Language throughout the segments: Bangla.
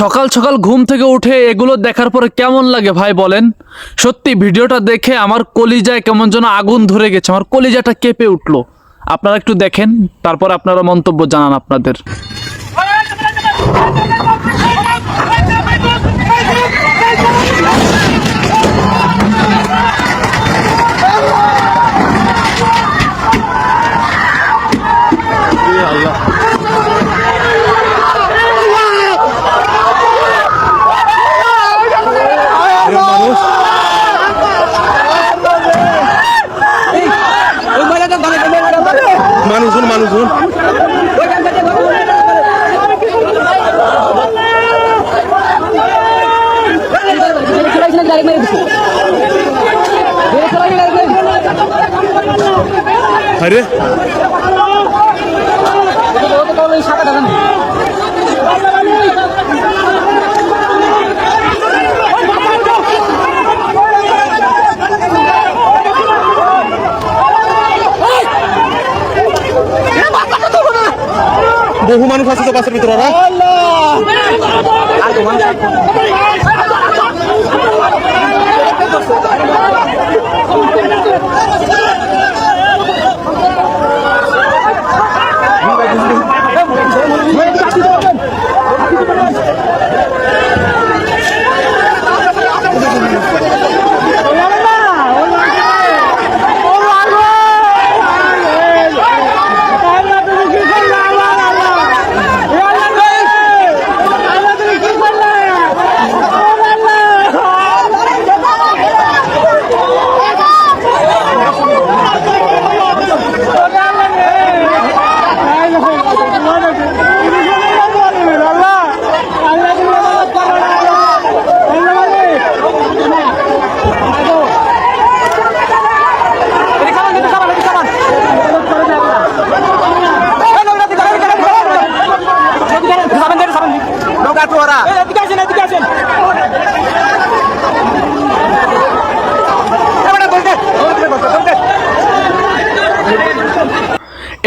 সকাল সকাল ঘুম থেকে উঠে এগুলো দেখার পরে কেমন লাগে ভাই বলেন? সত্যি ভিডিওটা দেখে আমার কলিজায় কেমন যেন আগুন ধরে গেছে, আমার কলিজাটা কেঁপে উঠলো। আপনারা একটু দেখেন, তারপর আপনারা মন্তব্য জানান আপনাদের। মানুষজন আরে বহু মানুষ আছে তো বাসের ভিতরে।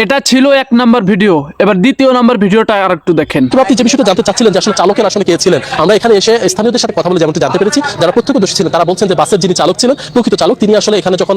এটা ছিল 1 নাম্বার ভিডিও, এবার 2য় নাম্বার ভিডিওটা আর একটু দেখেন। তো আপনি যে বিষয়টা জানতে চাচ্ছিলেন যে আসলে চালকের আসলে কে ছিলেন, আমরা এখানে এসে স্থানীয়দের সাথে কথা বলে যেমনটি জানতে পেরেছি, যারা প্রত্যক্ষদর্শী ছিলেন তারা বলছেন যে বাসের যিনি চালক ছিলেন, প্রকৃত চালক, তিনি আসলে এখানে যখন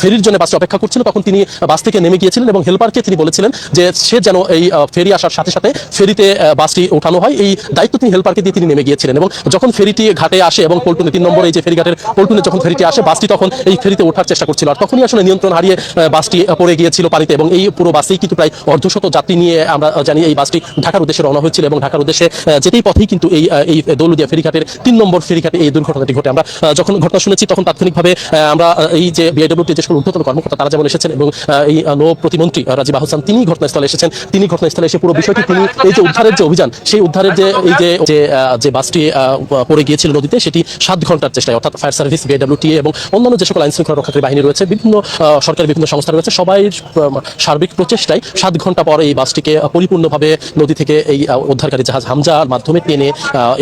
ফেরির জন্য বাসটি অপেক্ষা করছিলেন তখন তিনি বাস থেকে নেমে গিয়েছিলেন এবং হেল্পারকে তিনি বলেছিলেন যে সে যেন এই ফেরি আসার সাথে সাথে ফেরিতে বাসটি ওঠানো হয়, এই দায়িত্ব তিনি হেল্পারকে দিয়ে তিনি নেমে গিয়েছিলেন। এবং যখন ফেরিটি ঘাটে আসে এবং পল্টনে 3 নম্বর এই যে ফেরিঘাটের পল্টনে যখন ফেরিটি আসে, বাসটি তখন এই ফেরিতে ওঠার চেষ্টা করছিল, আর তখনই আসলে নিয়ন্ত্রণ হারিয়ে বাসটি পড়ে গিয়েছিল পানিতে। এবং এই পুরো বাসেই কিন্তু প্রায় অর্ধশত যাত্রী নিয়ে আমরা জানি এই বাসটি ঢাকার উদ্দেশ্যে রওনা হয়েছিল এবং ঢাকার উদ্দেশ্যে যেতেই পথেই কিন্তু এই দৌলতদিয়া ফেরিঘাটের 3 নম্বর ফেরিঘাটে এই দুর্ঘটনাটি ঘটে। আমরা যখন ঘটনা শুনেছি তখন তাৎক্ষণিকভাবে আমরা এই যে বিআইডব্লিউটি যে সকল ঊর্ধ্বতন কর্মকর্তা তারা যেমন এসেছেন এবং এই নৌ প্রতিমন্ত্রী রাজীব আহসান তিনি ঘটনাস্থলে এসেছেন, তিনি ঘটনাস্থলে এসে পুরো বিষয়টি তিনি এই যে উদ্ধারের যে অভিযান, সেই উদ্ধারের যে এই যে বাসটি পড়ে গিয়েছিল নদীতে, সেটি 7 ঘন্টার চেষ্টায়, অর্থাৎ ফায়ার সার্ভিস, বিআইডব্লিউটি এবং অন্যান্য যে সকল আইন শৃঙ্খলা রক্ষাকারী বাহিনী রয়েছে, বিভিন্ন সরকারি বিভিন্ন সংস্থা রয়েছে, সবাই সার্বিক প্রচেষ্টায় 7 ঘন্টা পরে এই বাসটিকে পরিপূর্ণভাবে নদী থেকে এই উদ্ধারকারী জাহাজ হামজার মাধ্যমে টেনে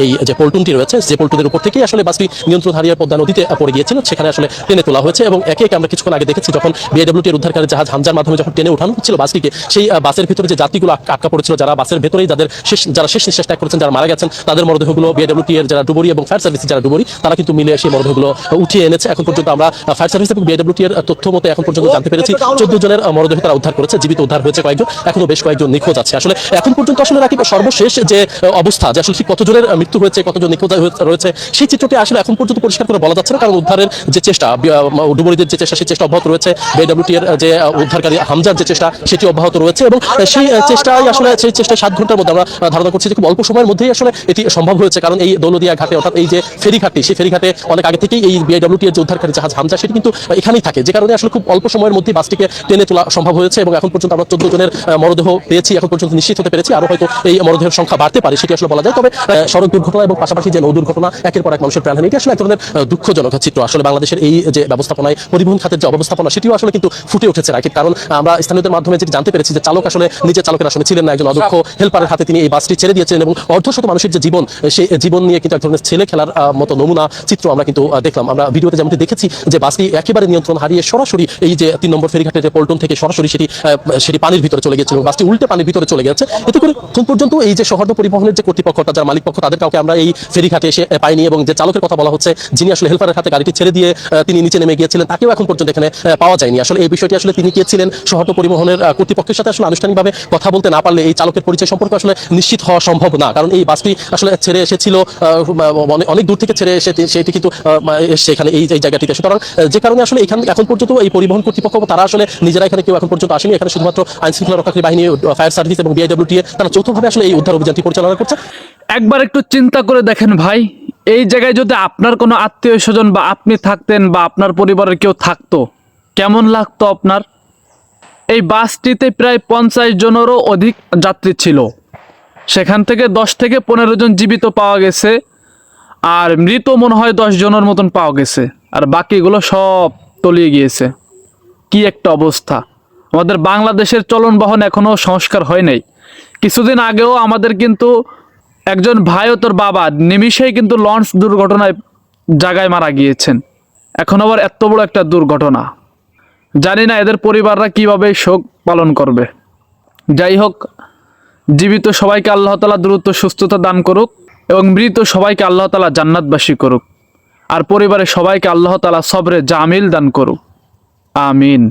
এই যে পল্টনটি রয়েছে, যে পল্টনের উপর থেকেই আসলে বাসটি নিয়ন্ত্রণ হারিয়ে পদ্মা নদীতে পড়ে গিয়েছিল, সেখানে আসলে টেনে তোলা হয়েছে। এবং একে একে আমরা কিছুক্ষণ আগে দেখেছি যখন বিআইডব্লিউটির উদ্ধারকারী জাহাজ হামজার মাধ্যমে যখন টেনে উঠানো হচ্ছিল বাসটিকে, সেই বাসের ভিতরে যে যাত্রীগুলো আটকা পড়েছিল, যারা বাসের ভেতরেই যারা শেষ নিঃশ্বাস ত্যাগ করেছেন, যারা মারা গেছেন, তাদের মরদেহগুলো বিআইডব্লিউটি এর যারা ডুবুরি এবং ফায়ার সার্ভিস যারা ডুবুরি, তারা কিন্তু মিলে সেই মরদেহগুলো উঠিয়ে এনেছে। এখন পর্যন্ত আমরা ফায়ার সার্ভিস এবং বিআইডব্লিউটি এর তথ্য মতে এখন পর্যন্ত জানতে পেরেছি 14 জনের মরদেহ তারা উদ্ধার করেছে, জীবিত উদ্ধার হয়েছে কয়েকজন, এখনো বেশ কয়েকজন নিখোঁজ আছে। আসলে এখন পর্যন্ত আসলে রাকিব সর্বশেষ যে অবস্থা, যে আসলে কতজনের মৃত্যু হয়েছে, কতজন নিখোঁজ রয়েছে, সেই চিত্রটি আসলে এখন পর্যন্ত পরিষ্কার করে বলা যাচ্ছে না, কারণ উদ্ধারের যে চেষ্টা, ডুবুরিদের যে চেষ্টা, সেই চেষ্টা অব্যাহত রয়েছে, বিআইডব্লিউটি এর যে উদ্ধারকারী হামজার যে চেষ্টা, সেটি অব্যাহত রয়েছে। এবং সেই চেষ্টায় আসলে সেই চেষ্টায় 7 ঘন্টার মধ্যে আমরা ধারণা করছি যে খুব অল্প সময়ের মধ্যেই আসলে এটি সম্ভব হয়েছে, কারণ এই দৌলতদিয়া ঘাটে, অর্থাৎ এই যে ফেরিঘাটটি, সেই ফেরিঘাটে অনেক আগে থেকেই এই বিআইডব্লিউটি এর যে উদ্ধারকারী জাহাজ হামজা, সেটি কিন্তু এখানেই থাকে, যে কারণে আসলে খুব অল্প সময়ের মধ্যেই বাসটিকে টেনে তোলা সম্ভব হয়েছে। এবং এখন পর্যন্ত আমরা 14 জনের মরদেহ পেয়েছি, এখন পর্যন্ত নিশ্চিত হতে পেরেছি, আরো হয়তো এই মরদেহের সংখ্যা বাড়তে পারে, সেটি আসলে বলা যায়। তবে সড়ক দুর্ঘটনা এবং পাশাপাশি যে নৌ দুর্ঘটনা, একের পর এক মানুষের প্রাণহানি, এটি আসলে এক ধরনের দুঃখজনক চিত্র। আসলে বাংলাদেশের এই যে ব্যবস্থাপনায়, পরিবহন খাতের যে অব্যবস্থাপনা, সেটিও আসলে কিন্তু ফুটে উঠেছে রাকিব। কারণ আমরা স্থানীয়দের মাধ্যমে যেটি জানতে পেরেছি যে চালক আসলে নিজের চালকের আসলে ছিলেন না, একজন অদক্ষ হেল্পারের হাতে তিনি এই বাসটি ছেড়ে দিয়েছিলেন এবং অর্ধশত মানুষের যে জীবন, সেই জীবন নিয়ে কিন্তু এক ধরনের ছেলে খেলার মতো নমুনা চিত্র আমরা কিন্তু দেখলাম। আমরা ভিডিওতে যেমনটি দেখেছি যে বাসটি একেবারে নিয়ন্ত্রণ হারিয়ে সরাসরি এই যে 3 নম্বর ফেরিঘাটের যে পল্টন থেকে সরাসরি সেটি সেটি পানির ভিতরে চলে গেছিল, বাসটি উল্টে পানির ভিতরে চলে গেছে। এতে করে এখন পর্যন্ত এই যে শহর পরিবহনের যে কর্তৃপক্ষ যার মালিক পক্ষ তাদের কাউকে আমরা এই ফেরিঘাটে এসে পাইনি, এবং যে চালকের কথা বলা হচ্ছে যিনি আসলে হেল্পারের হাতে গাড়িটি ছেড়ে দিয়ে তিনি নিচে নেমে গিয়েছিলেন তাকেও এখন পর্যন্ত এখানে পাওয়া যায়নি। আসলে এই বিষয়টি আসলে তিনি কে ছিলেন শহর পরিবহনের কর্তৃপক্ষের সাথে আসলে আনুষ্ঠানিকভাবে কথা বলতে না পারলে এই চালকের পরিচয় সম্পর্কে আসলে নিশ্চিত হওয়া সম্ভব না, কারণ এই বাসটি আসলে ছেড়ে এসেছিল অনেক দূর থেকে ছেড়ে এসে সেটি কিন্তু এসছে এখানে এই জায়গাটিতে। সুতরাং যে কারণে আসলে এখানে এখন পর্যন্ত এই পরিবহন কর্তৃপক্ষ তারা আসলে নিজেরা এখানে কেউ এখন পর্যন্ত আসেনি। এখানে শুধুমাত্র আইন শৃঙ্খলা রক্ষাকারী বাহিনী, ফায়ার সার্ভিস এবং বিআইডব্লিউটিএ তারা যৌথভাবে আসলে এই উদ্ধার অভিযানটি পরিচালনা করছে। একবার একটু চিন্তা করে দেখেন ভাই, এই জায়গায় যদি আপনার কোনো আত্মীয় স্বজন বা আপনি থাকতেন বা আপনার পরিবারের কেউ থাকতো, কেমন লাগতো আপনার? এই বাসটিতে প্রায় 50 জনেরও অধিক যাত্রী ছিল, সেখান থেকে 10 থেকে 15 জন জীবিত পাওয়া গেছে, আর মৃত মনে হয় 10 জনের মতন পাওয়া গেছে, আর বাকিগুলো সব তলিয়ে গিয়েছে। কি একটা অবস্থা! আমাদের বাংলাদেশের চলন বহন এখনো সংস্কার হয় নাই। কিছুদিন আগেও আমাদের কিন্তু একজন ভাই ও তোর বাবা নিমিষেই কিন্তু লঞ্চ দুর্ঘটনায় জায়গায় মারা গিয়েছেন। এখন আবার এত বড় একটা দুর্ঘটনা, জানি না এদের পরিবাররা কিভাবে শোক পালন করবে। যাই হোক, জীবিত সবাইকে আল্লাহ তাআলা দ্রুত সুস্থতা দান করুক এবং মৃত সবাইকে আল্লাহ তাআলা জান্নাতবাসী করুক, আর পরিবারের সবাইকে আল্লাহ তাআলা সবরে জামিল দান করুক। আমিন।